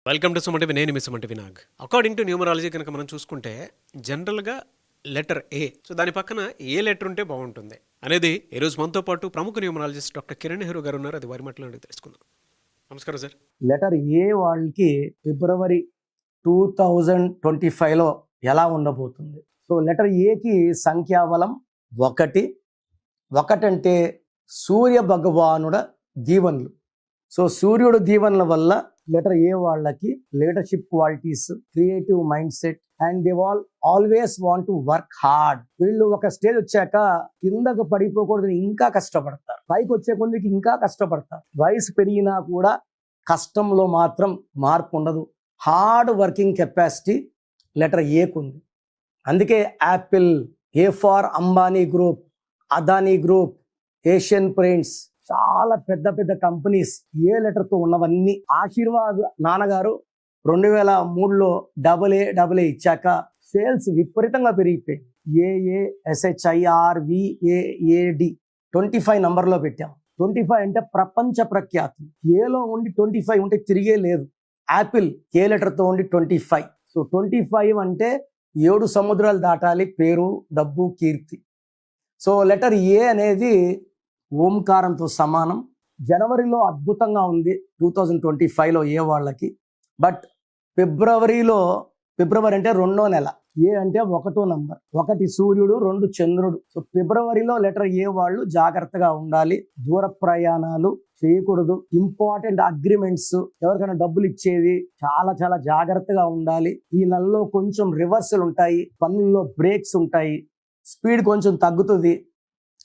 Welcome to Suman TV. నేను మీ Suman TV Nag. According to numerology కనుక మనం చూసుకుంటే జనరల్గా లెటర్ ఏ, సో దాని పక్కన ఏ లెటర్ ఉంటే బాగుంటుంది అనేది ఈరోజు మనతో పాటు ప్రముఖ న్యూమరాలజిస్ట్ డాక్టర్ కిరణ్ నెహ్రూ గారు ఉన్నారు. అది వారి మాటలో తెలుసుకుందాం. నమస్కారం సార్. లెటర్ ఏ వాళ్ళకి ఫిబ్రవరి 2025లో ఎలా ఉండబోతుంది? సో లెటర్ ఏకి సంఖ్యాబలం 1. 1 అంటే సూర్య భగవానుడ దీవెనలు. సో సూర్యుడు దీవెనల వల్ల లెటర్ ఏ వాళ్ళకి leadership qualities, creative mind set and they always want to work hard. వీళ్ళు ఒక స్టేజ్ వచ్చాక కిందకు పడిపోకూడదని ఇంకా కష్టపడతారు, పైకి వచ్చే కొద్దికి ఇంకా కష్టపడతారు. వయసు పెరిగినా కూడా కష్టంలో మాత్రం మార్పు ఉండదు. హార్డ్ వర్కింగ్ కెపాసిటీ లెటర్ ఏకుంది. అందుకే Apple, A for Ambani group, Adani group, Asian Paints, చాలా పెద్ద పెద్ద కంపెనీస్ ఏ లెటర్తో ఉన్నవన్నీ. ఆశీర్వాద్ నాన్నగారు 2003లో AA ఇచ్చాక సేల్స్ విపరీతంగా పెరిగిపోయి AASHIRVAAD 25 నంబర్లో పెట్టాం. 25 అంటే ప్రపంచ ప్రఖ్యాతి. ఏలో ఉండి 25 ఉంటే తిరిగే లేదు. యాపిల్ ఏ లెటర్తో ఉండి 25. సో 25 అంటే 7 సముద్రాలు దాటాలి, పేరు, డబ్బు, కీర్తి. సో లెటర్ ఏ అనేది ఓంకారంతో సమానం. జనవరిలో అద్భుతంగా ఉంది 2025లో ఏ వాళ్ళకి. బట్ ఫిబ్రవరి అంటే 2వ నెల. ఏ అంటే 1వ నంబర్, 1 సూర్యుడు, 2 చంద్రుడు. సో ఫిబ్రవరిలో లెటర్ ఏ వాళ్ళు జాగ్రత్తగా ఉండాలి. దూర ప్రయాణాలు చేయకూడదు. ఇంపార్టెంట్ అగ్రిమెంట్స్, ఎవరికైనా డబ్బులు ఇచ్చేది చాలా చాలా జాగ్రత్తగా ఉండాలి. ఈ నెలలో కొంచెం రివర్సల్ ఉంటాయి, పనుల్లో బ్రేక్స్ ఉంటాయి, స్పీడ్ కొంచెం తగ్గుతుంది,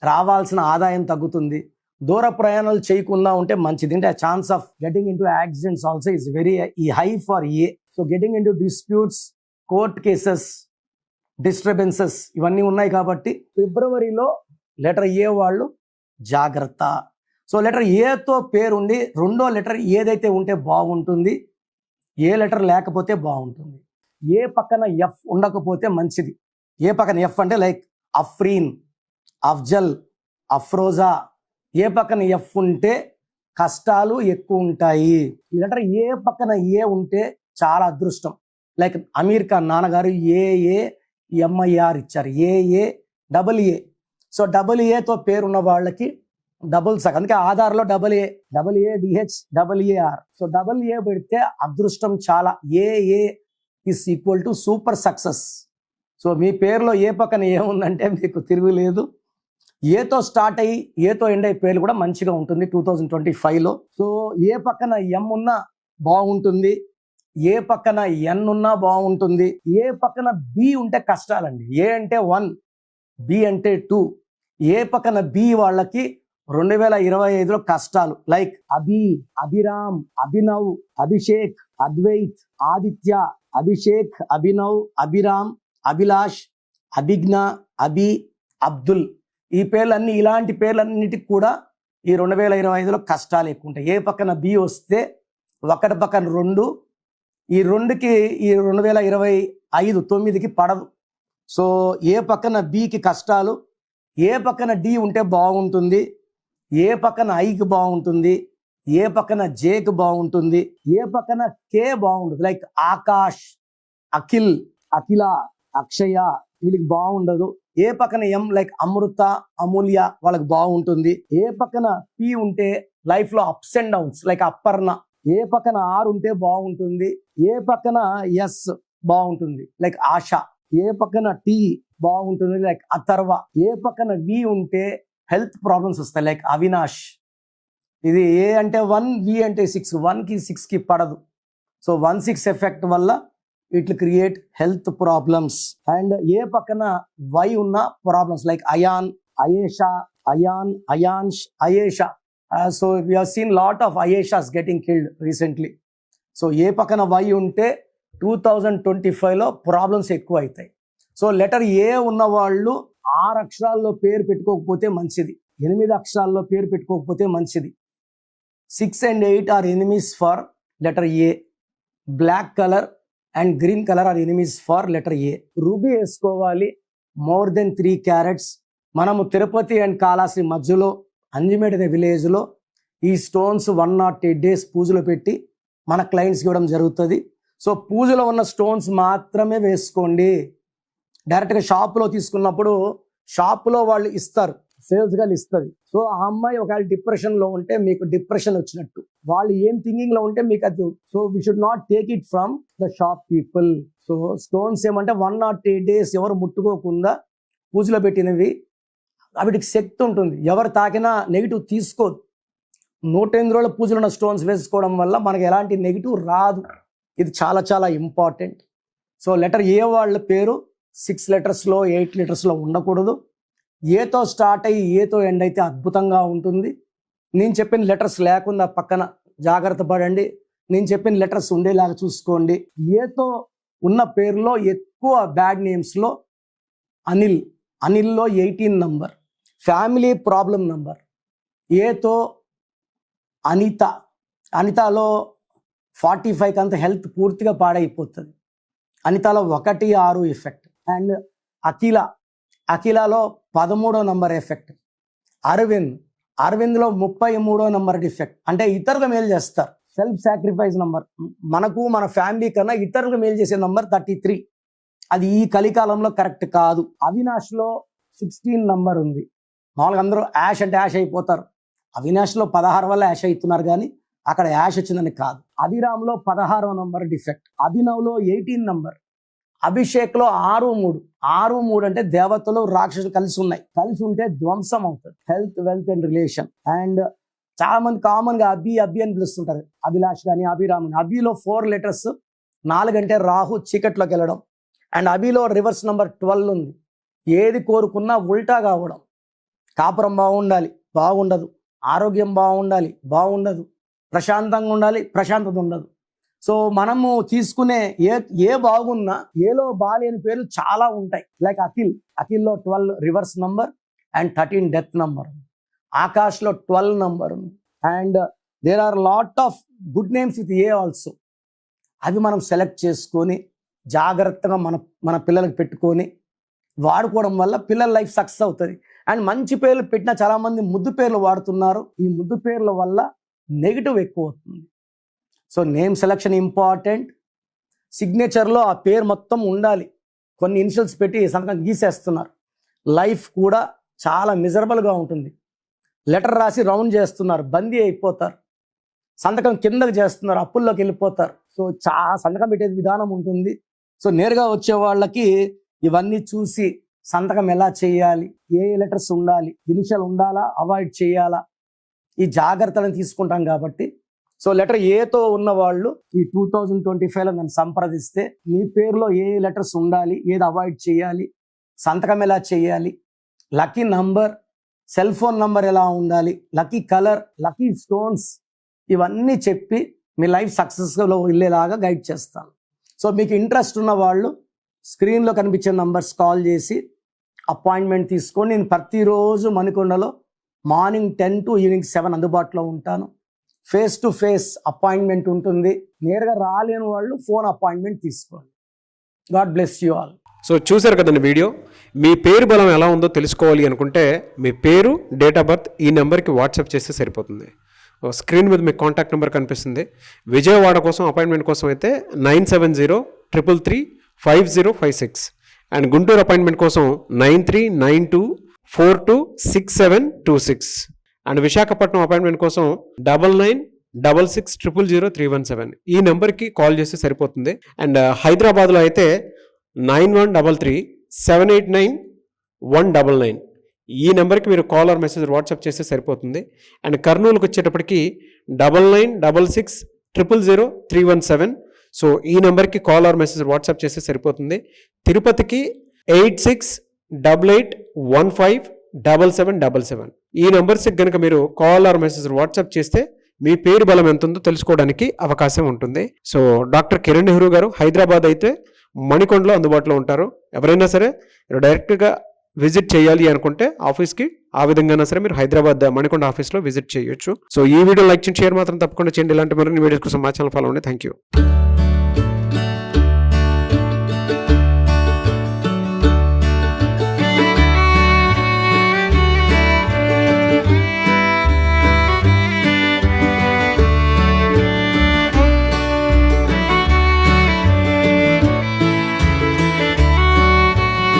రావాల్సిన ఆదాయం తగ్గుతుంది. దూర ప్రయాణాలు చేయకుండా ఉంటే మంచిది. అంటే chance of getting in to accidents also is very high for a. So getting in to disputes, court cases, disturbances ఇవన్నీ ఉన్నాయి. కాబట్టి ఫిబ్రవరిలో లెటర్ ఏ వాళ్ళు జాగ్రత్త. సో లెటర్ ఏతో పేరుండి 2వ లెటర్ ఏదైతే ఉంటే బాగుంటుంది, ఏ లెటర్ లేకపోతే బాగుంటుంది. ఏ పక్కన ఎఫ్ ఉండకపోతే మంచిది. ఏ పక్కన ఎఫ్ అంటే లైక్ అఫ్రీన్, అఫ్జల్, అఫ్రోజా. ఏ పక్కన ఎఫ్ ఉంటే కష్టాలు ఎక్కువ ఉంటాయి. ఈ లెటర్ ఏ పక్కన ఏ ఉంటే చాలా అదృష్టం. లైక్ అమీర్ ఖాన్ నాన్నగారు AAMIR ఇచ్చారు, AA. సో AA పేరున్న వాళ్ళకి డబుల్ సగం. అందుకే ఆధార్లో AADHAAR. సో AA పెడితే అదృష్టం చాలా. AA is equal to super success. So మీ పేరులో ఏ పక్కన ఏముందంటే మీకు తిరుగులేదు. ఏతో స్టార్ట్ అయ్యి ఏతో ఎండ్ అయ్యే పేర్లు కూడా మంచిగా ఉంటుంది 2025లో. సో ఏ పక్కన ఎం ఉన్నా బాగుంటుంది, ఏ పక్కన ఎన్ ఉన్నా బాగుంటుంది. ఏ పక్కన బి ఉంటే కష్టాలండి. ఏ అంటే 1, బి అంటే 2. ఏ పక్కన బి వాళ్ళకి 2025లో కష్టాలు. లైక్ అభిరామ్, అభినవ్, అభిషేక్, అద్వైత్, ఆదిత్య, అభిషేక్, అభినవ్, అభిరామ్, అభిలాష్, అభిజ్ఞ, అబ్దుల్. ఈ పేర్లన్నీ, ఇలాంటి పేర్లన్నిటికి కూడా ఈ 2025లో కష్టాలు ఎక్కువ ఉంటాయి. ఏ పక్కన బి వస్తే 1 పక్కన 2, ఈ 2కి ఈ 2025 9కి పడదు. సో ఏ పక్కన బికి కష్టాలు, ఏ పక్కన డి ఉంటే బాగుంటుంది, ఏ పక్కన ఐకి బాగుంటుంది, ఏ పక్కన జేకి బాగుంటుంది, ఏ పక్కన కే బాగుంటుంది. లైక్ ఆకాష్, అఖిల్, అఖిల, అక్షయ వీళ్ళకి బాగుండదు. ఏ పక్కన ఎం లైక్ అమృత, అమూల్య వాళ్ళకి బాగుంటుంది. ఏ పక్కన పి ఉంటే లైఫ్ లో అప్స్ అండ్ డౌన్స్ లైక్ అప్పర్ణ. ఏ పక్కన ఆర్ ఉంటే బాగుంటుంది. ఏ పక్కన ఎస్ బాగుంటుంది లైక్ ఆశ. ఏ పక్కన టి బాగుంటుంది లైక్ అథర్వ. ఏ పక్కన వి ఉంటే హెల్త్ ప్రాబ్లమ్స్ వస్తాయి లైక్ అవినాష్. ఇది ఏ అంటే 1, వి అంటే 6. 1కి 6కి పడదు. సో 1-6 ఎఫెక్ట్ వల్ల it create health problems. And A పక్కన వై ఉన్న problems like Ayaan, Ayesha, Ayansh, Ayesha. So we have seen lot of Ayeshas getting killed recently. So A పక్కన వై ఉంటే 2025లో ప్రాబ్లమ్స్ ఎక్కువ అవుతాయి. సో లెటర్ ఏ ఉన్న వాళ్ళు 6 అక్షరాల్లో పేరు పెట్టుకోకపోతే మంచిది, 8 అక్షరాల్లో పేరు పెట్టుకోకపోతే మంచిది. 6 and 8 are enemies for letter A. Black colour and green colour are enemies for letter A. Ruby వేసుకోవాలి మోర్ దెన్ 3 క్యారెట్స్. మనము తిరుపతి అండ్ కాళాశ్రీ మధ్యలో అంజిమేడ్ అనే విలేజ్లో ఈ స్టోన్స్ 108 days పూజలో పెట్టి మన క్లయింట్స్కి ఇవ్వడం జరుగుతుంది. సో పూజలో ఉన్న స్టోన్స్ మాత్రమే వేసుకోండి. డైరెక్ట్గా షాప్లో తీసుకున్నప్పుడు షాప్లో వాళ్ళు ఇస్తారు, సేల్స్ గర్ల్ ఇస్తుంది. సో ఆ అమ్మాయి ఒకవేళ డిప్రెషన్లో ఉంటే మీకు డిప్రెషన్ వచ్చినట్టు, వాళ్ళు ఏం థింకింగ్లో ఉంటే మీకు అది. So we should not take it from the shop people. So stones ఏమంటే 1 or 2 days ఎవరు ముట్టుకోకుండా పూజలో పెట్టినవి, వాటికి శక్తి ఉంటుంది. ఎవరు తాకినా నెగిటివ్ తీసుకోదు. 108 రోజుల పూజలో ఉన్న స్టోన్స్ వేసుకోవడం వల్ల మనకి ఎలాంటి నెగిటివ్ రాదు. ఇది చాలా చాలా ఇంపార్టెంట్. సో లెటర్ ఏ వాళ్ళ పేరు 6 letersలో 8 letersలో ఉండకూడదు. ఏతో స్టార్ట్ అయ్యి ఏతో ఎండ్ అయితే అద్భుతంగా ఉంటుంది. నేను చెప్పిన లెటర్స్ లేకుండా పక్కన జాగ్రత్త పడండి. నేను చెప్పిన లెటర్స్ ఉండేలాగా చూసుకోండి. ఏతో ఉన్న పేరులో ఎక్కువ బ్యాడ్ నేమ్స్లో అనిల్లో 18 నంబర్, ఫ్యామిలీ ప్రాబ్లం నంబర్. ఏతో అనితలో 45 అంత హెల్త్ పూర్తిగా పాడైపోతుంది. అనితలో 1, 6 ఎఫెక్ట్. అండ్ అఖిలలో 13వ నంబర్ ఎఫెక్ట్. అరవింద్లో 33వ నంబర్ డిఫెక్ట్. అంటే ఇతరులకు మేలు చేస్తారు, సెల్ఫ్ సాక్రిఫైస్ నంబర్. మనకు మన ఫ్యామిలీ కన్నా ఇతరులకు మేలు చేసే నంబర్ 33. అది ఈ కలికాలంలో కరెక్ట్ కాదు. అవినాష్లో 16 నంబర్ ఉంది. మామూలుగా అందరూ యాష్ అంటే యాష్ అయిపోతారు. అవినాష్లో 16 వల్ల యాష్ అవుతున్నారు, కానీ అక్కడ యాష్ వచ్చిందని కాదు. అభిరామ్లో 16వ నంబర్ డిఫెక్ట్. అభినవ్లో 18 నంబర్. అభిషేక్లో 6-3 అంటే దేవతలు రాక్షసులు కలిసి ఉన్నాయి. కలిసి ఉంటే ధ్వంసం అవుతుంది. Health, wealth and relation. And చాలా మంది కామన్ గా అభి అని పిలుస్తుంటారు. అభిలాష్ కానీ అభిరామ్. అభిలో 4 letters. 4 అంటే రాహు చీకట్లోకి వెళ్ళడం. అండ్ అభిలో రివర్స్ నంబర్ 12 ఉంది. ఏది కోరుకున్నా ఉల్టా కావడం. కాపురం బాగుండాలి, బాగుండదు. ఆరోగ్యం బాగుండదు. ప్రశాంతంగా ఉండాలి, ప్రశాంతత ఉండదు. సో మనము తీసుకునే ఏ బాగున్నా ఏలో బాలేని పేర్లు చాలా ఉంటాయి. లైక్ అఖిల్లో 12 reverse number and 13 death number. ఆకాష్లో 12 నంబర్ ఉంది. And there are lot of good names with A also. అవి మనం సెలెక్ట్ చేసుకొని జాగ్రత్తగా మన పిల్లలకు పెట్టుకొని వాడుకోవడం వల్ల పిల్లల లైఫ్ సక్సెస్ అవుతుంది. అండ్ మంచి పేర్లు పెట్టిన చాలా మంది ముద్దు పేర్లు వాడుతున్నారు. ఈ ముద్దు పేర్ల వల్ల నెగిటివ్ ఎక్కువ అవుతుంది. So name selection important. సిగ్నేచర్లో ఆ పేరు మొత్తం ఉండాలి. కొన్ని ఇనిషియల్స్ పెట్టి సంతకం గీసేస్తున్నారు. లైఫ్ కూడా చాలా మిజరబుల్గా ఉంటుంది. లెటర్ రాసి రౌండ్ చేస్తున్నారు, బందీ అయిపోతారు. సంతకం కిందకు చేస్తున్నారు, అప్పుల్లోకి వెళ్ళిపోతారు. సో సంతకం పెట్టే విధానం ఉంటుంది. సో నేరుగా వచ్చే వాళ్ళకి ఇవన్నీ చూసి సంతకం ఎలా చేయాలి, ఏ లెటర్స్ ఉండాలి, ఇనిషియల్ ఉండాలా, అవాయిడ్ చేయాలా, ఈ జాగ్రత్తలను తీసుకుంటాం కాబట్టి. సో లెటర్ ఏతో ఉన్న వాళ్ళు ఈ 2025లో నన్ను సంప్రదిస్తే మీ పేరులో ఏ లెటర్స్ ఉండాలి, ఏది అవాయిడ్ చేయాలి, సంతకం ఎలా చేయాలి, lucky number, cell phone number ఎలా ఉండాలి, లక్కీ కలర్, లక్కీ స్టోన్స్, ఇవన్నీ చెప్పి మీ లైఫ్ సక్సెస్లో వెళ్ళేలాగా గైడ్ చేస్తాను. సో మీకు ఇంట్రెస్ట్ ఉన్న వాళ్ళు స్క్రీన్లో కనిపించే నంబర్స్ కాల్ చేసి అపాయింట్మెంట్ తీసుకొని, నేను ప్రతిరోజు మణికొండలో మార్నింగ్ 10 to ఈవినింగ్ 7 అందుబాటులో ఉంటాను. ఫేస్ టు ఫేస్ అపాయింట్మెంట్ ఉంటుంది. నేరుగా రాలేని వాళ్ళు ఫోన్ అపాయింట్మెంట్ తీసుకోండి. God bless you all. So చూశారు కదండి వీడియో. మీ పేరు బలం ఎలా ఉందో తెలుసుకోవాలి అనుకుంటే మీ పేరు, డేట్ ఆఫ్ బర్త్ ఈ నెంబర్కి వాట్సాప్ చేస్తే సరిపోతుంది. స్క్రీన్ మీద మీకు కాంటాక్ట్ నెంబర్ కనిపిస్తుంది. విజయవాడ కోసం అపాయింట్మెంట్ కోసం అయితే 9703335056 అండ్ గుంటూరు అపాయింట్మెంట్ కోసం 9392426726 అండ్ విశాఖపట్నం అపాయింట్మెంట్ కోసం 9966000317 ఈ నెంబర్కి కాల్ చేస్తే సరిపోతుంది. అండ్ హైదరాబాద్లో అయితే 9133789199 ఈ నెంబర్కి మీరు కాల్ ఆర్ మెసేజ్ వాట్సాప్ చేస్తే సరిపోతుంది. అండ్ కర్నూలుకి వచ్చేటప్పటికి 9966000317 సో ఈ నెంబర్కి కాల్ ఆర్ మెసేజ్ వాట్సాప్ చేస్తే సరిపోతుంది. తిరుపతికి 8688157777 ఈ నెంబర్స్కి కనుక మీరు కాల్ ఆర్ మెసేజ్ వాట్సాప్ చేస్తే మీ పేరు బలం ఎంత ఉందో తెలుసుకోవడానికి అవకాశం ఉంటుంది. సో డాక్టర్ కిరణ్ నెహ్రూ గారు హైదరాబాద్ అయితే మణికొండలో అందుబాటులో ఉంటారు. ఎవరైనా సరే డైరెక్ట్గా విజిట్ చేయాలి అనుకుంటే ఆఫీస్కి ఆ విధంగా సరే మీరు హైదరాబాద్ మణికొండ ఆఫీస్లో విజిట్ చేయొచ్చు. సో ఈ వీడియో లైక్ చేయండి, షేర్ మాత్రం తప్పకుండా చేయండి. ఇలాంటి మరిన్ని వీడియోస్ కోసం మా ఛానల్ ఫాలో అవ్వండి. Thank you.